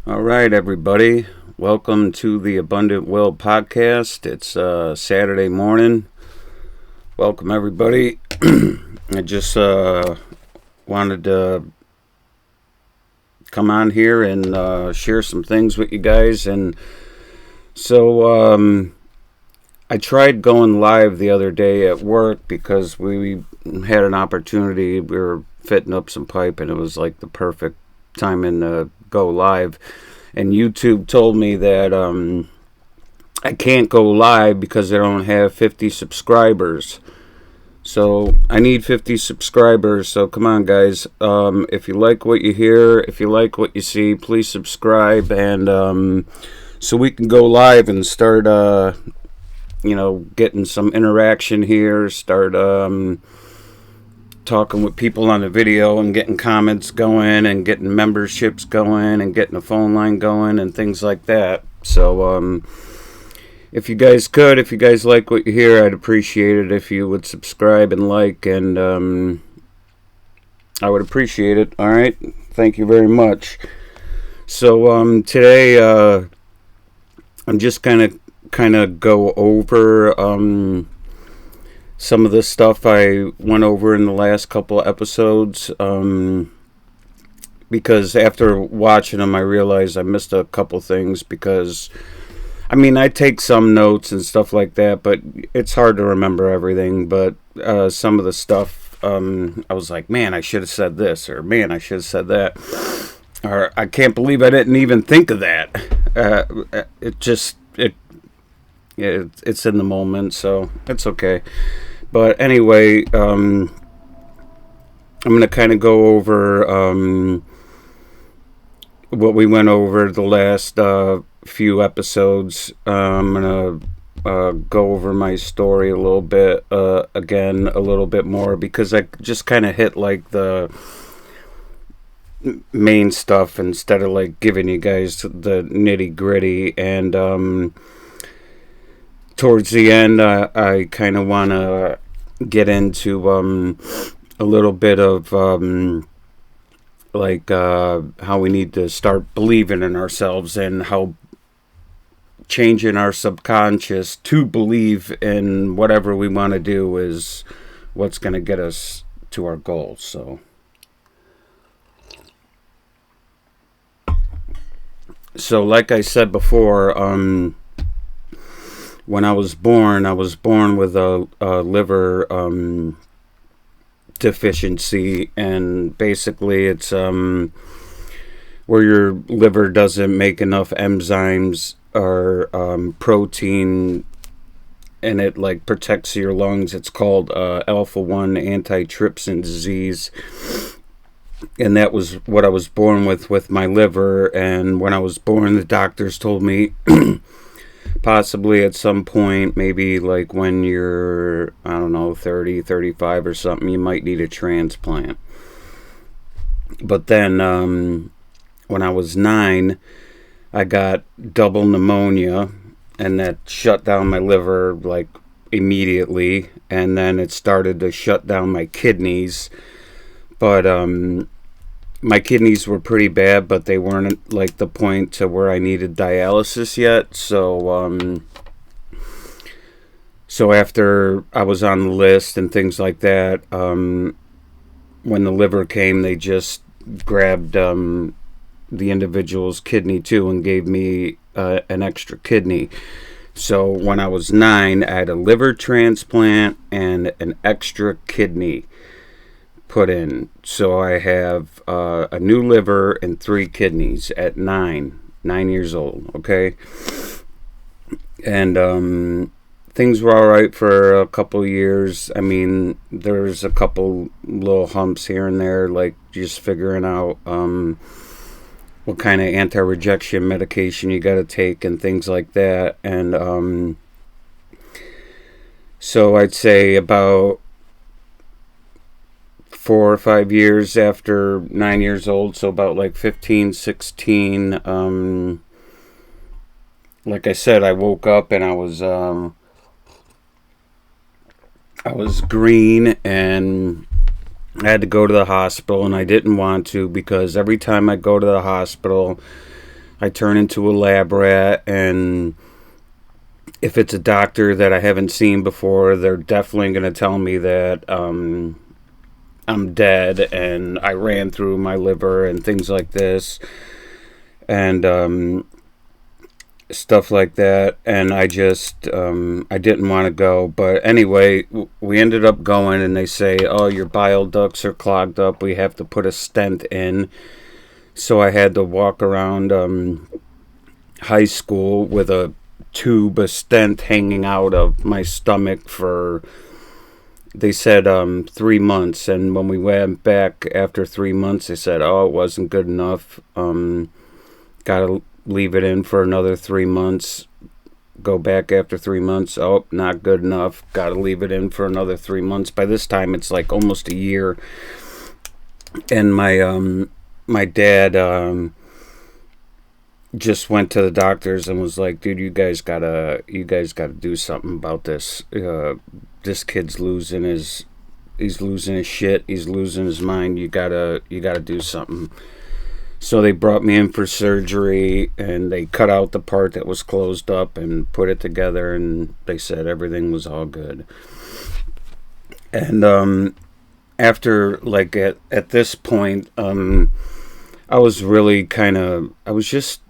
All right, everybody. Welcome to the Abundant Will podcast. It's Saturday morning. Welcome, everybody. I just wanted to come on here and share some things with you guys. And so I tried going live the other day at work because we had an opportunity. We were fitting up some pipe, and it was like the perfect timing to go live. And YouTube told me that I can't go live because I don't have 50 subscribers. So I need 50 subscribers. So come on, guys. If you like what you hear, if you like what you see, please subscribe, and so we can go live and start, getting some interaction here. Start talking with people on the video and getting comments going and getting memberships going and getting a phone line going and things like that. So if you guys like what you hear, I'd appreciate it if you would subscribe and like, and I would appreciate it. All right, thank you very much. So today I'm just kind of go over some of the stuff I went over in the last couple of episodes, because after watching them I realized I missed a couple things, because I take some notes and stuff like that, but it's hard to remember everything. But some of the stuff, I was like, man, I should have said this, or man, I should have said that, or I can't believe I didn't even think of that. It's in the moment, so it's okay. But anyway, I'm going to kind of go over what we went over the last few episodes. I'm going to go over my story a little bit, again, a little bit more, because I just kind of hit like the main stuff instead of like giving you guys the nitty gritty. And towards the end, I kind of want to get into a little bit of how we need to start believing in ourselves, and how changing our subconscious to believe in whatever we want to do is what's going to get us to our goals. So like I said before, when I was born with a liver deficiency, and basically it's where your liver doesn't make enough enzymes or protein, and it like protects your lungs. It's called alpha-1 antitrypsin disease, and that was what I was born with my liver. And when I was born, the doctors told me possibly at some point, maybe like when you're, 30, 35 or something, you might need a transplant. But then when I was 9, I got double pneumonia, and that shut down my liver like immediately, and then it started to shut down my kidneys. But my kidneys were pretty bad, but they weren't like the point to where I needed dialysis yet. So after I was on the list and things like that, when the liver came, they just grabbed the individual's kidney too and gave me an extra kidney. So when I was 9, I had a liver transplant and an extra kidney put in. So I have a new liver and 3 kidneys at 9 years old. Okay, and things were all right for a couple of years. There's a couple little humps here and there, like just figuring out what kind of anti-rejection medication you got to take and things like that. And so I'd say about 4 or 5 years after 9 years old, so about like 15, 16, like I said, I woke up and I was green, and I had to go to the hospital, and I didn't want to, because every time I go to the hospital, I turn into a lab rat, and if it's a doctor that I haven't seen before, they're definitely going to tell me that I'm dead and I ran through my liver and things like this, and stuff like that. And I just I didn't want to go, but anyway, we ended up going, and they say, oh, your bile ducts are clogged up, we have to put a stent in. So I had to walk around high school with a tube, a stent hanging out of my stomach for, they said 3 months. And when we went back after 3 months, they said, oh, it wasn't good enough, gotta leave it in for another 3 months. Go back after 3 months, oh, not good enough, gotta leave it in for another 3 months. By this time it's like almost a year. And my dad just went to the doctors and was like, dude, you guys gotta do something about this. This kid's losing his shit, he's losing his mind, you gotta do something. So they brought me in for surgery, and they cut out the part that was closed up and put it together, and they said everything was all good. And after, like, at this point, I was really kind of, I was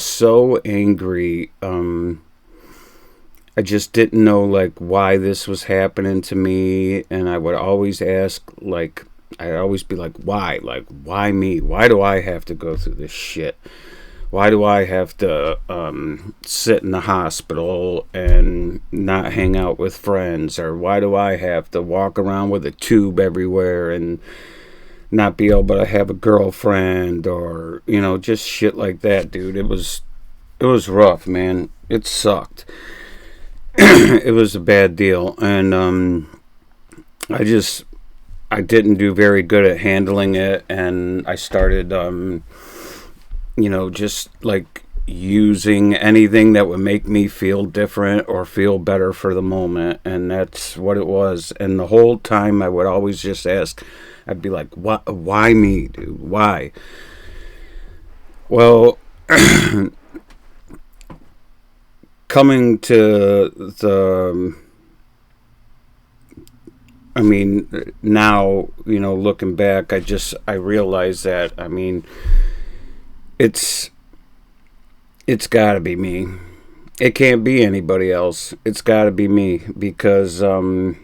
so angry. I just didn't know, like, why this was happening to me. And I would always ask, like, I'd always be like, why? Like, why me? Why do I have to go through this shit? Why do I have to sit in the hospital and not hang out with friends? Or why do I have to walk around with a tube everywhere and not be able to have a girlfriend? Or, you know, just shit like that, dude. It was rough, man. It sucked. It was a bad deal. And I didn't do very good at handling it, and I started, just like using anything that would make me feel different or feel better for the moment, and that's what it was. And the whole time I would always just ask, I'd be like, why me, dude? Why? Well, coming to now, looking back, I realize that, it's gotta be me. It can't be anybody else. It's gotta be me, because, I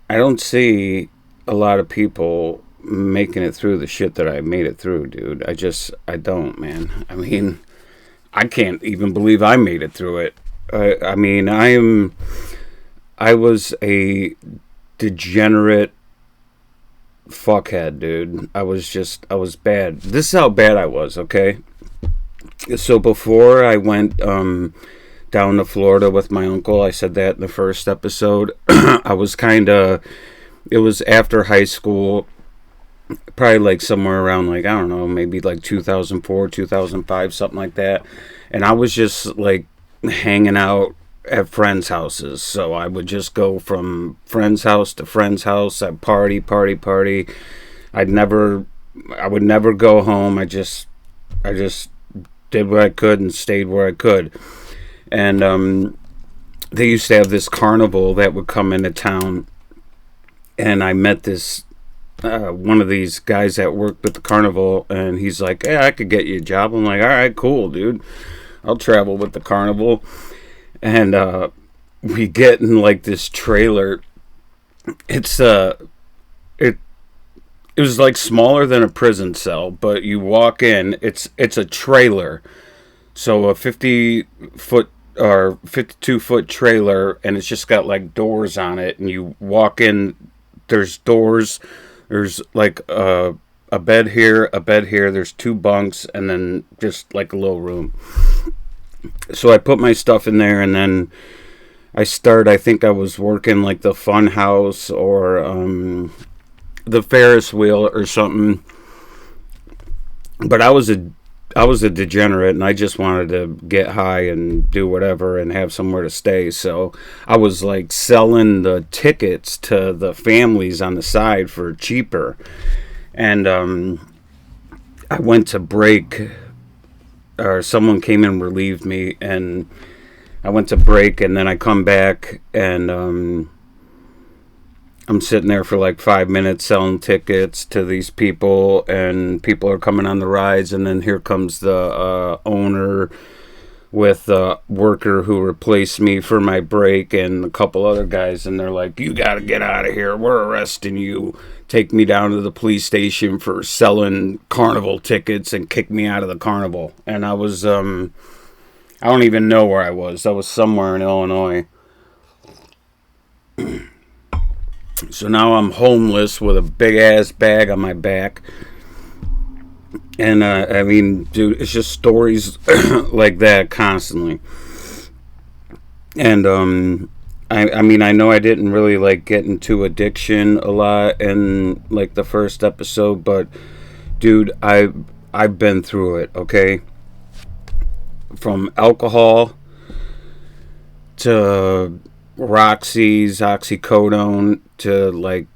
don't see a lot of people making it through the shit that I made it through, dude. I don't, man. I can't even believe I made it through it. I was a degenerate fuckhead, dude. I was bad. This is how bad I was, okay? So before I went down to Florida with my uncle, I said that in the first episode, it was after high school, probably like somewhere around, like, I don't know, maybe like 2004, 2005, something like that. And I was just like hanging out at friends' houses. So I would just go from friend's house to friend's house. I'd party. I would never go home. I just did what I could and stayed where I could. And they used to have this carnival that would come into town, and I met this one of these guys that worked at the carnival, and he's like, hey, I could get you a job. I'm like, all right, cool, dude, I'll travel with the carnival. And we get in like this trailer. It was like smaller than a prison cell, but you walk in, it's a trailer. So a 50-foot or 52-foot trailer, and it's just got like doors on it, and you walk in, there's doors, there's like a bed here, there's 2 bunks, and then just like a little room. So I put my stuff in there, and then I think I was working like the fun house or the Ferris wheel or something. But I was a degenerate, and I just wanted to get high and do whatever and have somewhere to stay. So I was like selling the tickets to the families on the side for cheaper. And I went to break, or someone came and relieved me, and I went to break, and then I come back, and I'm sitting there for like 5 minutes selling tickets to these people, and people are coming on the rides, and then here comes the owner with the worker who replaced me for my break and a couple other guys, and they're like, "You gotta get out of here, we're arresting you." Take me down to the police station for selling carnival tickets and kick me out of the carnival. And I was I don't even know where I was. I was somewhere in Illinois. So now I'm homeless with a big ass bag on my back. And I mean, dude, it's just stories like that constantly. And I mean, I know I didn't really like get into addiction a lot in like the first episode, but dude, I've been through it, okay? From alcohol to Roxy's, oxycodone to like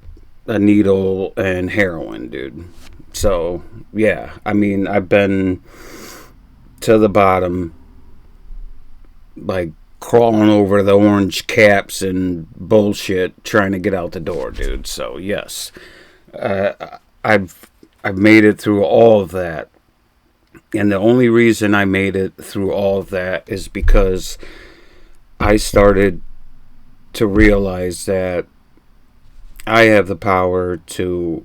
a needle and heroin, dude. So, yeah, I mean, I've been to the bottom, like crawling over the orange caps and bullshit trying to get out the door, dude. So, yes, I've made it through all of that. And the only reason I made it through all of that is because I started to realize that I have the power to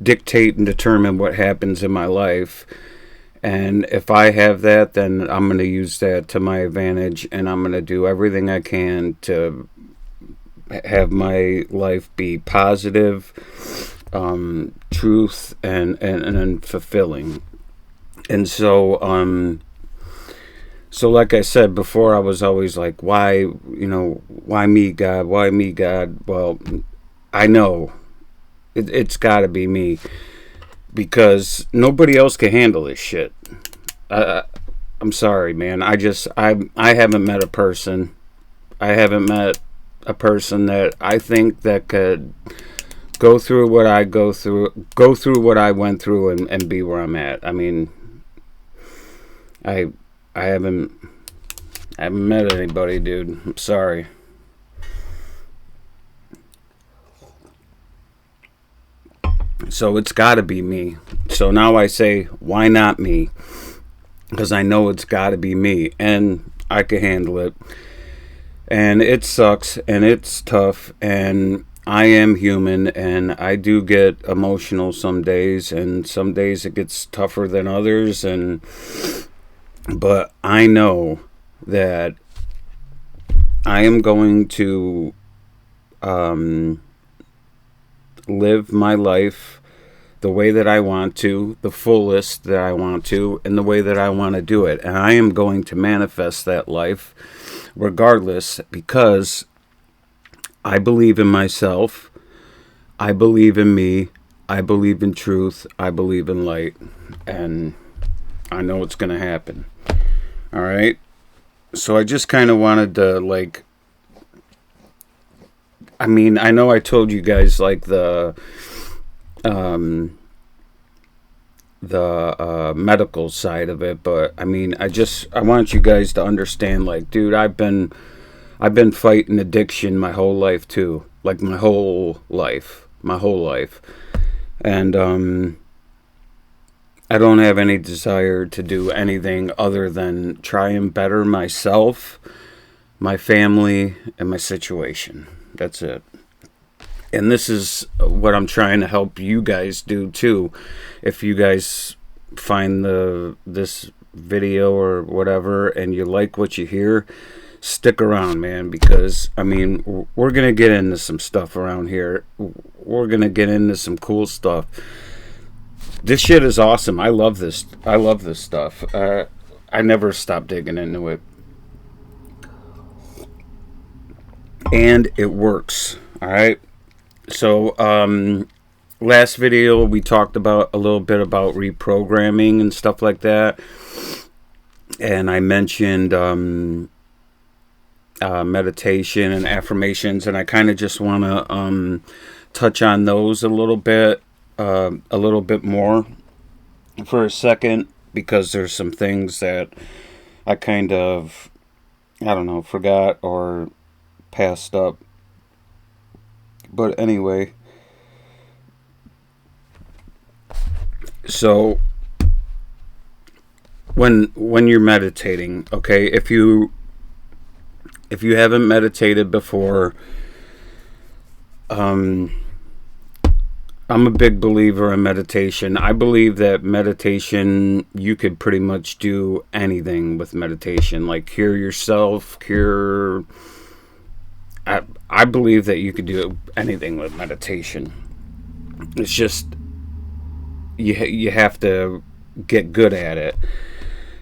dictate and determine what happens in my life. And if I have that, then I'm going to use that to my advantage, and I'm going to do everything I can to have my life be positive, truth, and fulfilling. And so, so like I said before, I was always like, why me, God? Why me, God? Well, I know it's got to be me, because nobody else can handle this shit. I'm sorry, man. I haven't met a person. I haven't met a person that I think that could go through what I go through what I went through, and be where I'm at. I mean, I haven't met anybody, dude. I'm sorry. So it's got to be me. So now I say, why not me? Because I know it's got to be me, and I can handle it. And it sucks, and it's tough, and I am human, and I do get emotional some days, and some days it gets tougher than others, but I know that I am going to live my life the way that I want to, the fullest that I want to, and the way that I want to do it. And I am going to manifest that life regardless, because I believe in myself, I believe in me, I believe in truth, I believe in light, and I know it's going to happen. All right? So I just kind of wanted to, like, I mean, I know I told you guys, like, the medical side of it, but I mean, I want you guys to understand, like, dude, I've been fighting addiction my whole life too, like my whole life, and I don't have any desire to do anything other than try and better myself, my family, and my situation. That's it. And this is what I'm trying to help you guys do too. If you guys find this video or whatever and you like what you hear, stick around, man, because I mean, we're gonna get into some stuff around here. We're gonna get into some cool stuff. This shit is awesome. I love this stuff. I never stop digging into it, and it works. All right. So, last video we talked about a little bit about reprogramming and stuff like that, and I mentioned meditation and affirmations, and I kind of just want to touch on those a little bit. a little bit more for a second, because there's some things that I kind of, I don't know, forgot or passed up. But anyway, so when you're meditating, okay, if you haven't meditated before, I'm a big believer in meditation. I believe that meditation, you could pretty much do anything with meditation, like cure yourself, cure. I believe that you could do anything with meditation. It's just you have to get good at it.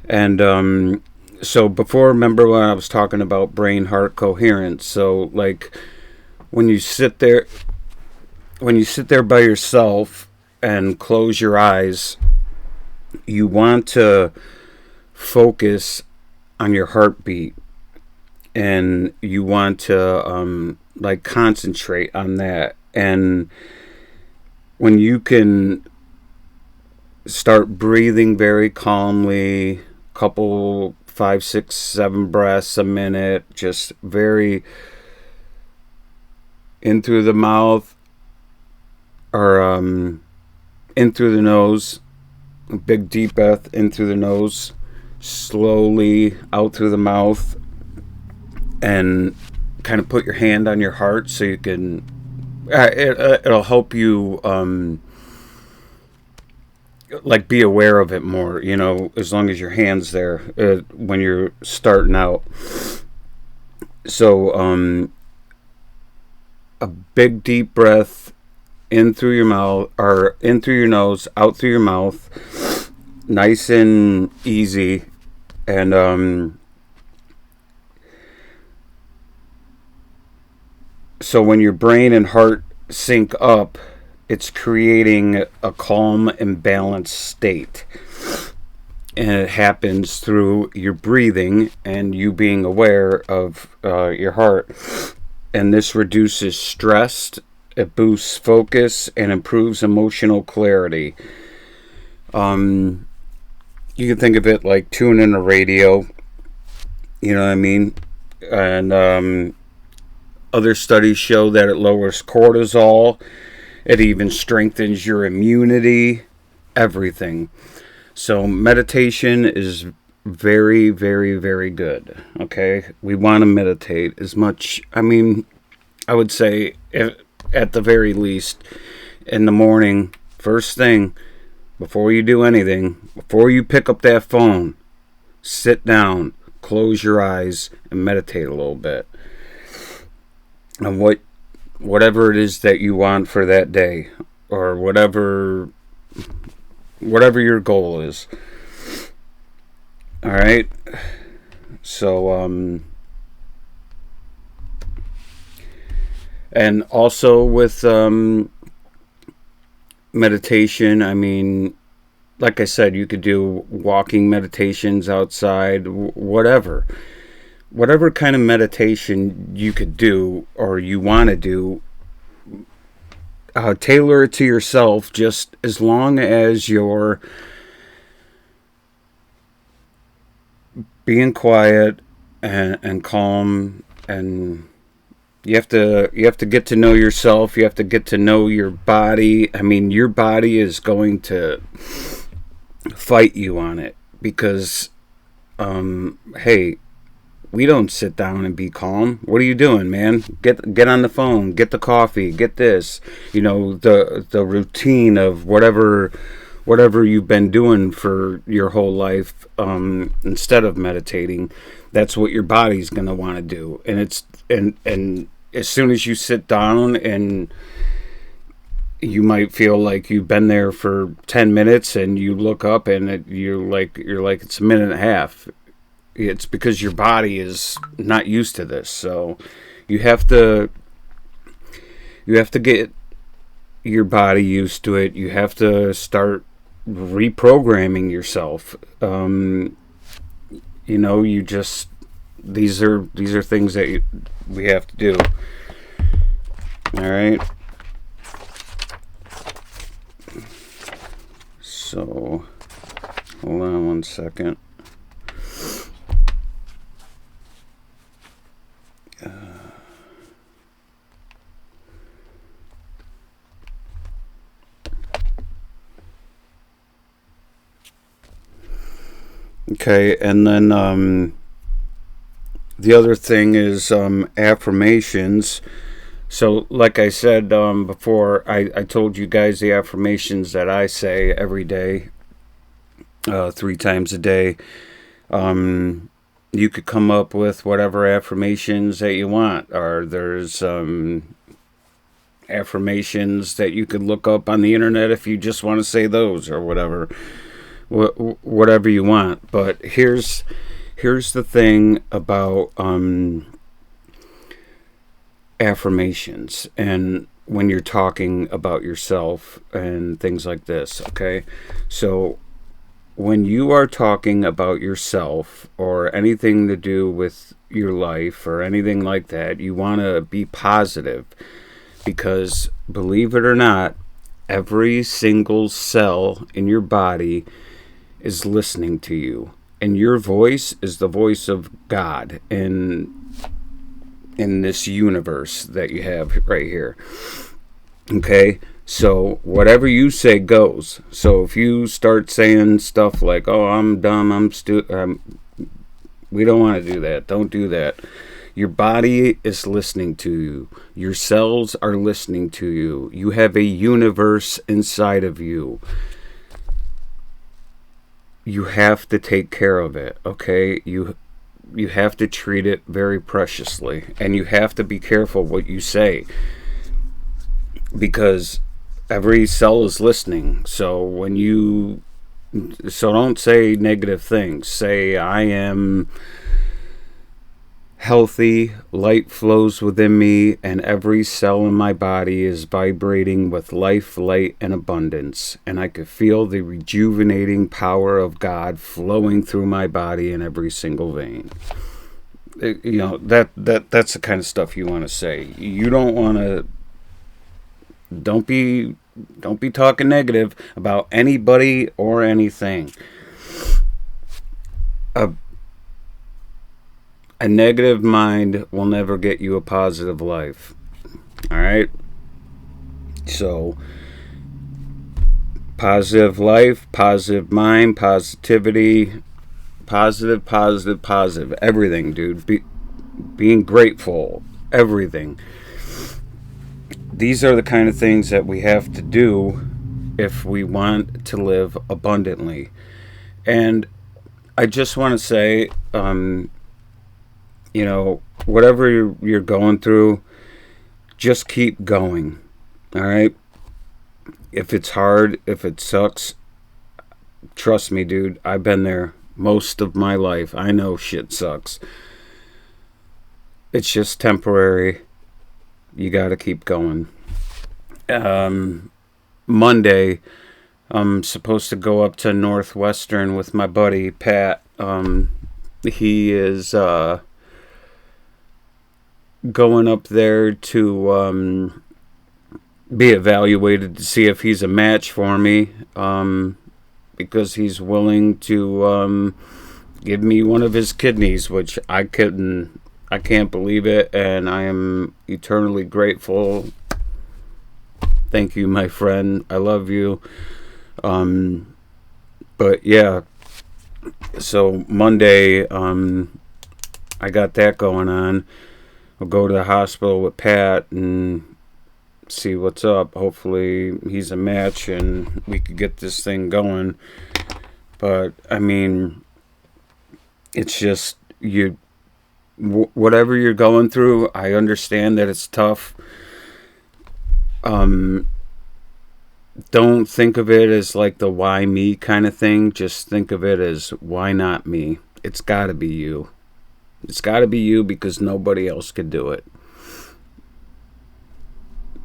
And so before, remember when I was talking about brain heart coherence? So like when you sit there by yourself and close your eyes, you want to focus on your heartbeat, and you want to like concentrate on that. And when you can start breathing very calmly, couple 5, 6, 7 breaths a minute, just very in through the mouth, or in through the nose, a big deep breath in through the nose, slowly out through the mouth, and kind of put your hand on your heart so you can, it'll help you like be aware of it more, you know, as long as your hand's there when you're starting out. So a big deep breath in through your mouth, or in through your nose, out through your mouth, nice and easy. And so when your brain and heart sync up, it's creating a calm and balanced state. And it happens through your breathing and you being aware of your heart. And this reduces stress, it boosts focus, and improves emotional clarity. You can think of it like tuning a radio, you know what I mean? And other studies show that it lowers cortisol, it even strengthens your immunity, everything. So meditation is very, very, very good, okay? We want to meditate as much, I mean, I would say at the very least in the morning, first thing, before you do anything, before you pick up that phone, sit down, close your eyes, and meditate a little bit. And whatever it is that you want for that day, or whatever your goal is. All right. So and also with meditation, I mean, like I said, you could do walking meditations outside, whatever kind of meditation you could do or you want to do. Tailor it to yourself, just as long as you're being quiet and calm, and you have to get to know yourself. You have to get to know your body. I mean, your body is going to fight you on it, because hey, we don't sit down and be calm. What are you doing, man? Get on the phone, get the coffee, get this. You know, the routine of whatever you've been doing for your whole life, instead of meditating. That's what your body's gonna want to do. And as soon as you sit down, and you might feel like you've been there for 10 minutes, and you look up and you're like it's a minute and a half. It's because your body is not used to this. So you have to get your body used to it. You have to start reprogramming yourself. You know, these are things that we have to do. All right. 1 second. Okay, and then the other thing is affirmations. So, like I said before, I told you guys the affirmations that I say every day, 3 times a day. You could come up with whatever affirmations that you want, or there's affirmations that you could look up on the internet if you just want to say those, or whatever you want. But here's the thing about affirmations, and when you're talking about yourself and things like this, okay? So when you are talking about yourself or anything to do with your life or anything like that, you want to be positive, because believe it or not, every single cell in your body is listening to you, and your voice is the voice of God in this universe that you have right here. Okay, so whatever you say goes. So if you start saying stuff like, "Oh, I'm dumb, I'm stupid," we don't want to do that. Don't do that. Your body is listening to you. Your cells are listening to you. You have a universe inside of you. You have to take care of it, okay? You have to treat it very preciously, and you have to be careful what you say, because every cell is listening. So don't say negative things. Say, "I am healthy, light flows within me, and every cell in my body is vibrating with life, light, and abundance, and I could feel the rejuvenating power of God flowing through my body in every single vein." That's the kind of stuff you want to say. You don't want to. Don't be talking negative about anybody or anything. A negative mind will never get you a positive life. Alright? So, positive life, positive mind, positivity, positive, everything, dude. Being grateful, everything. These are the kind of things that we have to do if we want to live abundantly. And I just want to say, whatever you're going through, just keep going. All right? If it's hard, if it sucks, trust me, dude, I've been there most of my life. I know shit sucks. It's just temporary. You got to keep going. Monday, I'm supposed to go up to Northwestern with my buddy, Pat. He is going up there to be evaluated to see if he's a match for me, because he's willing to give me one of his kidneys, which I can't believe it, and I am eternally grateful. Thank you, my friend. I love you. But yeah, so Monday, I got that going on. I'll go to the hospital with Pat and see what's up. Hopefully he's a match and we could get this thing going. But I mean, it's just whatever you're going through, I understand that it's tough. Don't think of it as like the why me kind of thing. Just think of it as why not me. It's got to be you. It's got to be you, because nobody else could do it.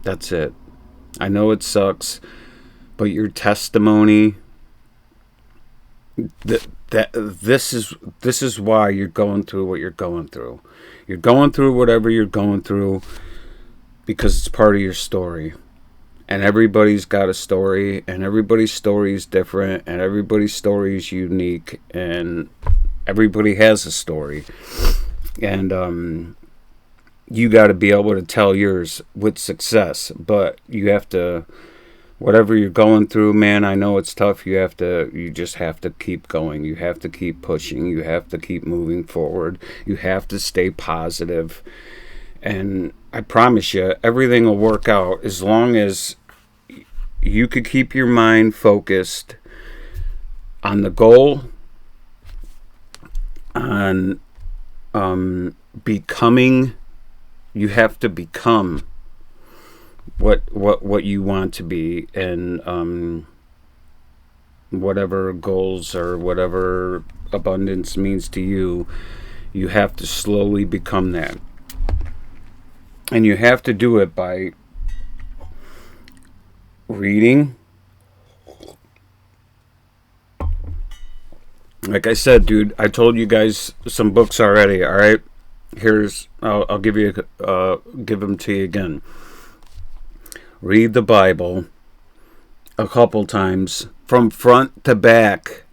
That's it. I know it sucks, but your testimony, this is why you're going through what you're going through. You're going through whatever you're going through because it's part of your story. and everybody's got a story, and everybody's story is different, and everybody's story is unique, and everybody has a story. And you got to be able to tell yours with success. But you have to, whatever you're going through, man, I know it's tough. You just have to keep going. You have to keep pushing. You have to keep moving forward. You have to stay positive. And I promise you, everything will work out as long as you could keep your mind focused on the goal, on becoming. You have to become what you want to be, and whatever goals or whatever abundance means to you, you have to slowly become that. And you have to do it by reading. Like I said, dude, I told you guys some books already. All right, I'll give them to you again. Read the Bible a couple times from front to back.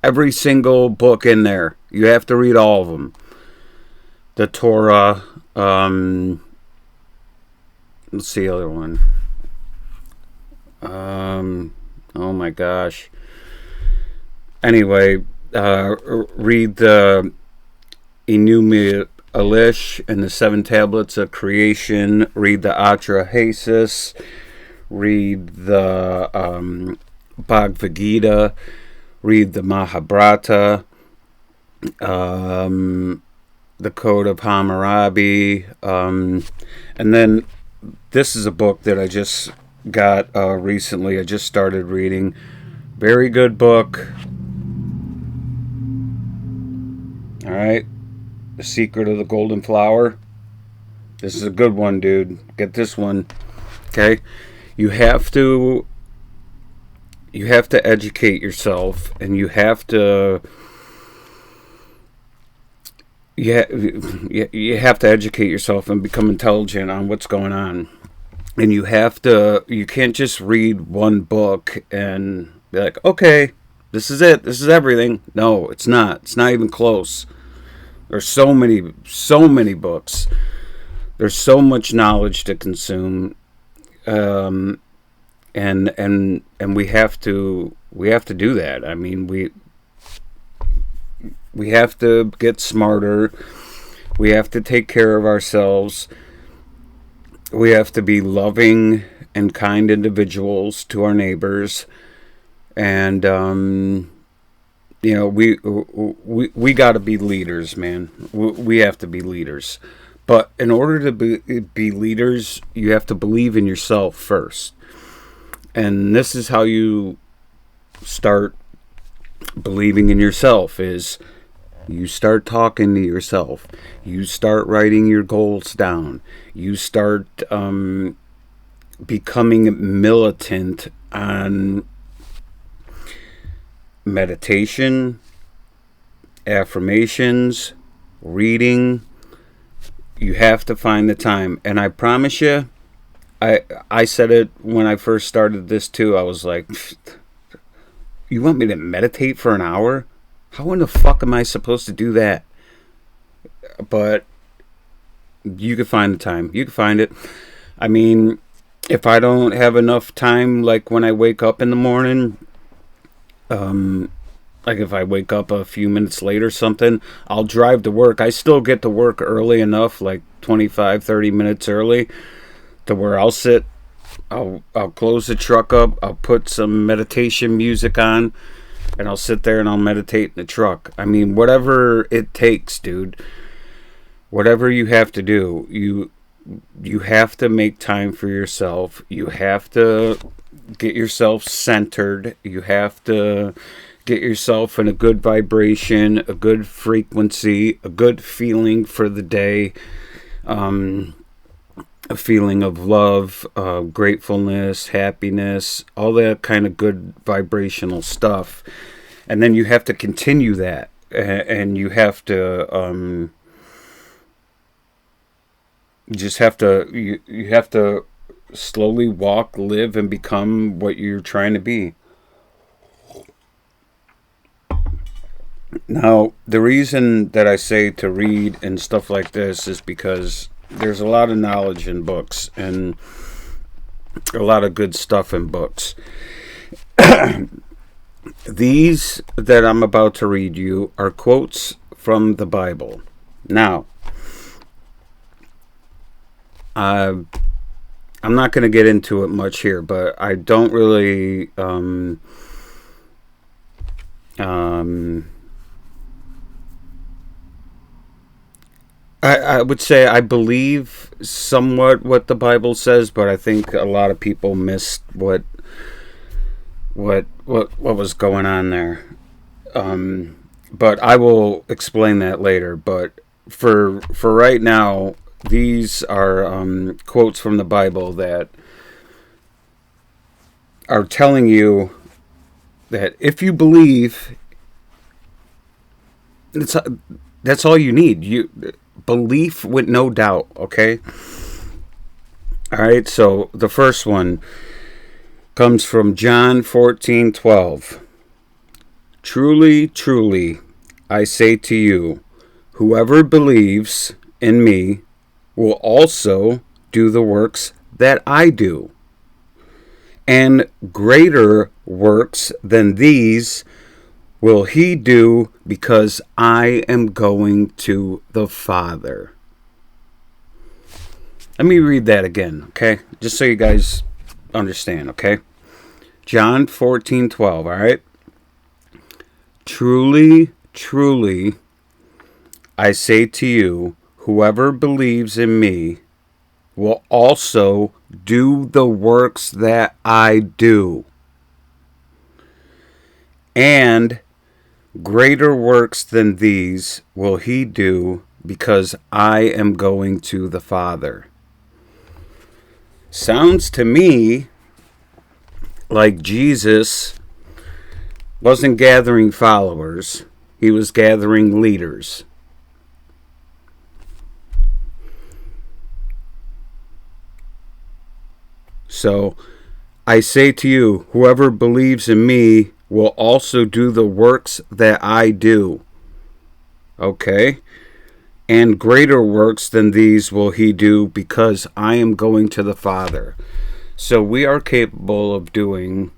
Every single book in there. You have to read all of them. The Torah. Let's see the other one. Oh my gosh. Anyway, read the Enuma Elish and the 7 Tablets of Creation. Read the Atrahasis. Read the Bhagavad Gita. Read the Mahabharata. The Code of Hammurabi. And then this is a book that I just got recently. I just started reading. Very good book. All right. The Secret of the Golden Flower. This is a good one, dude. Get this one. Okay? You have to educate yourself, and you have to you have to educate yourself and become intelligent on what's going on. And you can't just read one book and be like, okay, this is it. This is everything. No, it's not. It's not even close. There's so many books. There's so much knowledge to consume. And we have to do that. I mean, we have to get smarter. We have to take care of ourselves. We have to be loving and kind individuals to our neighbors. And we got to be leaders, man. We have to be leaders. But in order to be leaders, you have to believe in yourself first. And this is how you start believing in yourself, is you start talking to yourself. You start writing your goals down. You start becoming militant on meditation, affirmations, reading. You have to find the time. And I promise you, I said it when I first started this too. I was like, you want me to meditate for an hour? How in the fuck am I supposed to do that? But you can find the time. You can find it. I mean, if I don't have enough time, like when I wake up in the morning, like if I wake up a few minutes late or something, I'll drive to work. I still get to work early enough, like 25, 30 minutes early, to where I'll sit, I'll close the truck up, I'll put some meditation music on, and I'll sit there and I'll meditate in the truck. I mean, whatever it takes, dude. Whatever you have to do, you have to make time for yourself. You have to get yourself centered. You have to get yourself in a good vibration, a good frequency, a good feeling for the day, a feeling of love, gratefulness, happiness, all that kind of good vibrational stuff. And then you have to continue that, and you have to you have to slowly walk, live, and become what you're trying to be. Now, the reason that I say to read and stuff like this is because there's a lot of knowledge in books and a lot of good stuff in books. These that I'm about to read you are quotes from the Bible. Now, I'm not going to get into it much here, but I don't really I would say I believe somewhat what the Bible says, but I think a lot of people missed what was going on there. But I will explain that later. But for right now, these are quotes from the Bible that are telling you that if you believe, that's all you need. You belief with no doubt. Okay. All right. So the first one comes from John 14:12. Truly, truly, I say to you, whoever believes in me will also do the works that I do, and greater works than these will he do, because I am going to the Father. Let me read that again, okay? Just so you guys understand, okay? John 14:12, all right? Truly, truly, I say to you, whoever believes in me will also do the works that I do, and greater works than these will he do, because I am going to the Father. Sounds to me like Jesus wasn't gathering followers, he was gathering leaders. So, I say to you, whoever believes in me will also do the works that I do. Okay? And greater works than these will he do, because I am going to the Father. So we are capable of doing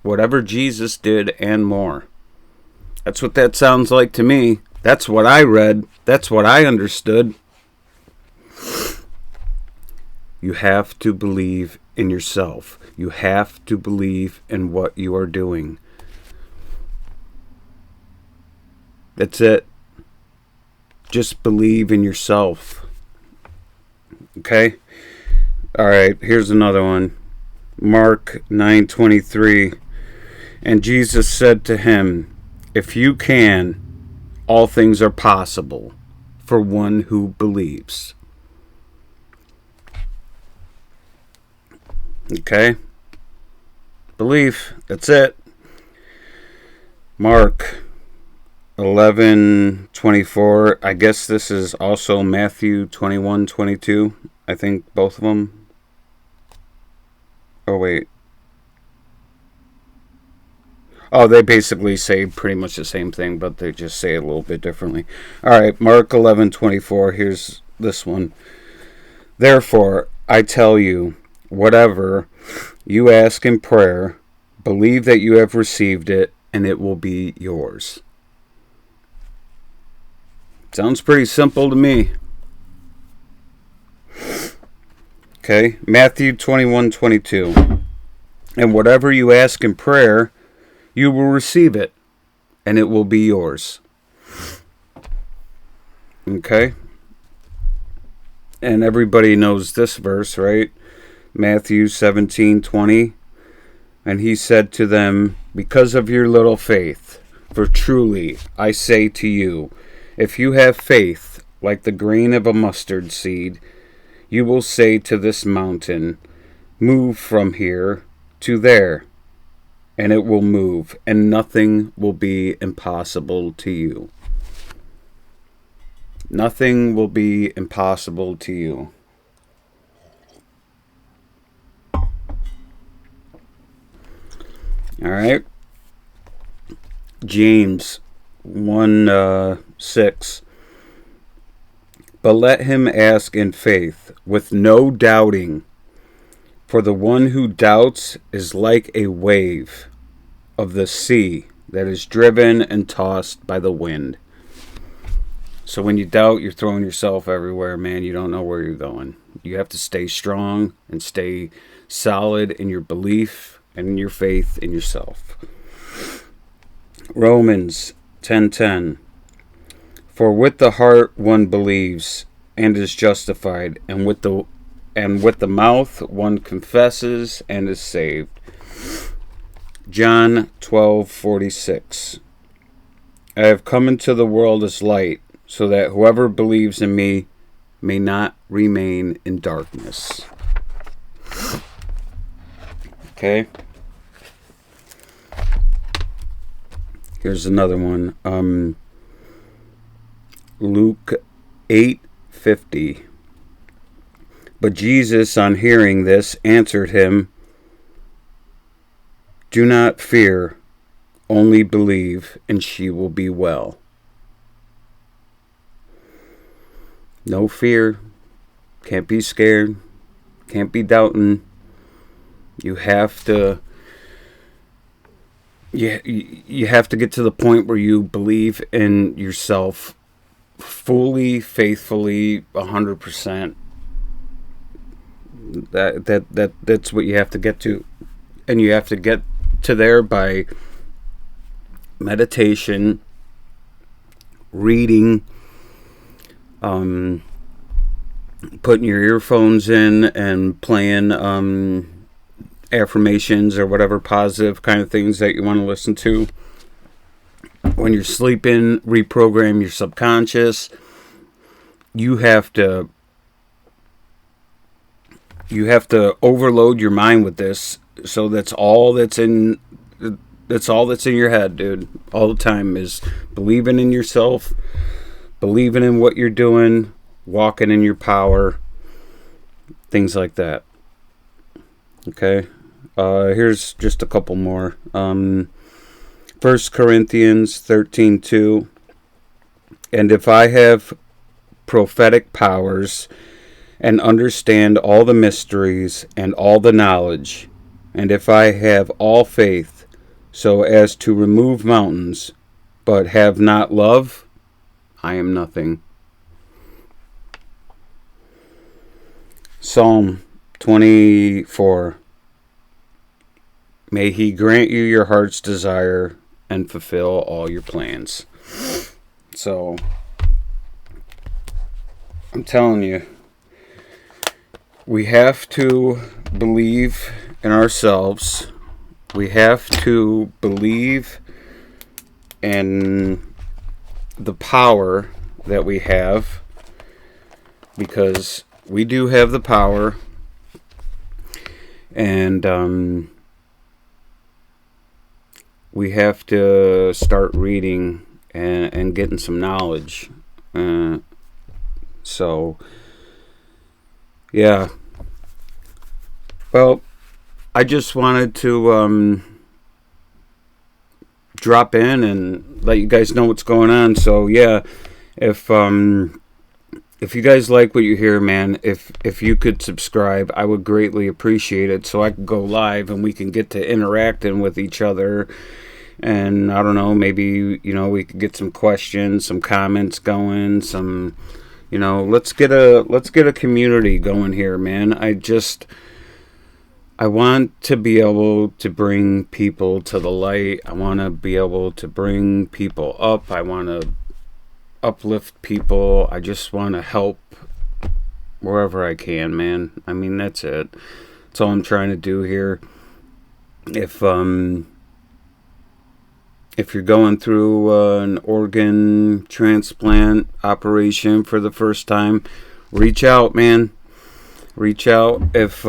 whatever Jesus did and more. That's what that sounds like to me. That's what I read. That's what I understood. You have to believe in yourself. You have to believe in what you are doing. That's it. Just believe in yourself. Okay? Alright, here's another one. Mark 9:23. And Jesus said to him, if you can, all things are possible for one who believes. Okay? Belief. That's it. Mark 11:24. I guess this is also Matthew 21:22. I think both of them. Oh, wait. Oh, they basically say pretty much the same thing, but they just say it a little bit differently. Alright, Mark 11:24. Here's this one. Therefore, I tell you, whatever you ask in prayer, believe that you have received it, and it will be yours. Sounds pretty simple to me. Okay, Matthew 21:22. And whatever you ask in prayer, you will receive it, and it will be yours. Okay? And everybody knows this verse, right? Matthew 17:20. And he said to them, because of your little faith, for truly I say to you, if you have faith like the grain of a mustard seed, you will say to this mountain, move from here to there, and it will move, and nothing will be impossible to you. Nothing will be impossible to you. All right. James 1:6. But let him ask in faith, with no doubting. For the one who doubts is like a wave of the sea that is driven and tossed by the wind. So when you doubt, you're throwing yourself everywhere, man. You don't know where you're going. You have to stay strong and stay solid in your belief and in your faith in yourself. Romans 10:10. For with the heart one believes and is justified, and with the mouth one confesses and is saved. John 12:46. I have come into the world as light, so that whoever believes in me may not remain in darkness. Okay. Here's another one. Luke 8:50. But Jesus, on hearing this, answered him, do not fear, only believe, and she will be well. No fear. Can't be scared. Can't be doubting. You have to you have to get to the point where you believe in yourself fully, faithfully, 100%. That's what you have to get to. And you have to get to there by meditation, reading, putting your earphones in and playing affirmations or whatever positive kind of things that you want to listen to. When you're sleeping, reprogram your subconscious. You have to overload your mind with this, so that's all that's in your head, dude. All the time is believing in yourself, believing in what you're doing, walking in your power, things like that. Okay. Here's just a couple more. 1 Corinthians 13:2. And if I have prophetic powers and understand all the mysteries and all the knowledge, and if I have all faith so as to remove mountains, but have not love, I am nothing. Psalm 24. May he grant you your heart's desire and fulfill all your plans. So, I'm telling you, we have to believe in ourselves. We have to believe in the power that we have, because we do have the power. And we have to start reading and getting some knowledge. So, yeah. Well, I just wanted to drop in and let you guys know what's going on. So, yeah, if you guys like what you hear, man, if you could subscribe, I would greatly appreciate it, so I can go live and we can get to interacting with each other. And I don't know, maybe, we could get some questions, some comments going, some, let's get a community going here, man. I want to be able to bring people to the light. I want to be able to bring people up. I want to uplift people. I just want to help wherever I can, man. I mean, that's it. That's all I'm trying to do here. If you're going through an organ transplant operation for the first time, reach out, man. Reach out. If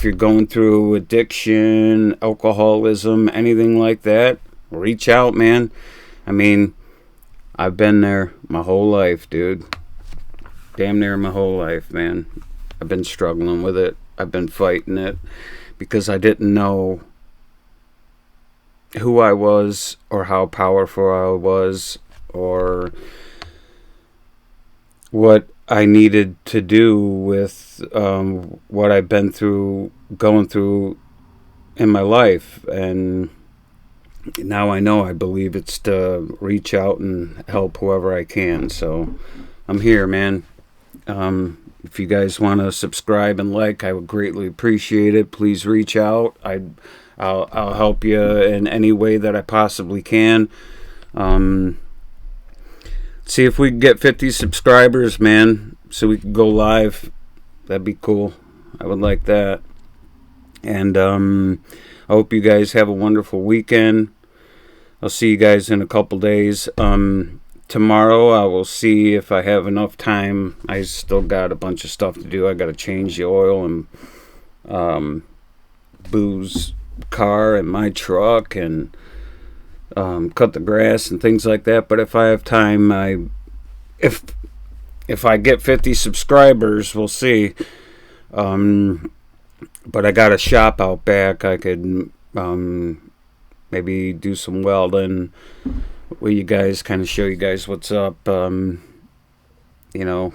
you're going through addiction, alcoholism, anything like that, reach out, man. I mean, I've been there my whole life, dude. Damn near my whole life, man. I've been struggling with it. I've been fighting it because I didn't know who I was or how powerful I was or what I needed to do with what I've been through, going through in my life. And now I know, I believe it's to reach out and help whoever I can. So I'm here, man. If you guys want to subscribe and like, I would greatly appreciate it. Please reach out. I'll help you in any way that I possibly can. See if we can get 50 subscribers, man, so we can go live. That'd be cool. I would like that. And I hope you guys have a wonderful weekend. I'll see you guys in a couple days. Tomorrow I will see if I have enough time. I still got a bunch of stuff to do. I got to change the oil and Boo's car and my truck and cut the grass and things like that. But if I have time, if I get 50 subscribers, we'll see. But I got a shop out back. I could maybe do some welding where you guys, kind of show you guys what's up. You know,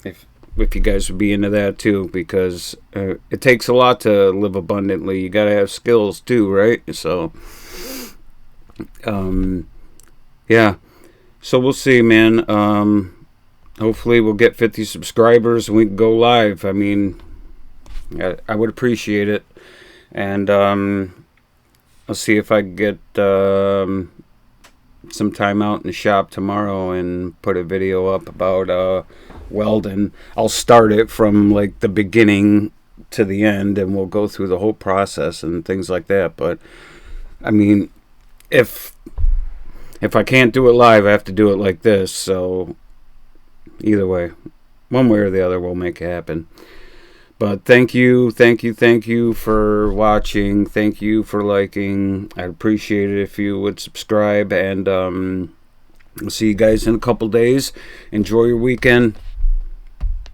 if you guys would be into that too, because it takes a lot to live abundantly. You got to have skills too, right? So yeah, so we'll see, man. Hopefully we'll get 50 subscribers and we can go live. I mean, I would appreciate it. And I'll see if I can get some time out in the shop tomorrow and put a video up about welding. I'll start it from like the beginning to the end, and we'll go through the whole process and things like that. But I mean, if I can't do it live, I have to do it like this. So either way, one way or the other, we'll make it happen. But thank you for watching. Thank you for liking. I'd appreciate it if you would subscribe. And I'll see you guys in a couple days. Enjoy your weekend.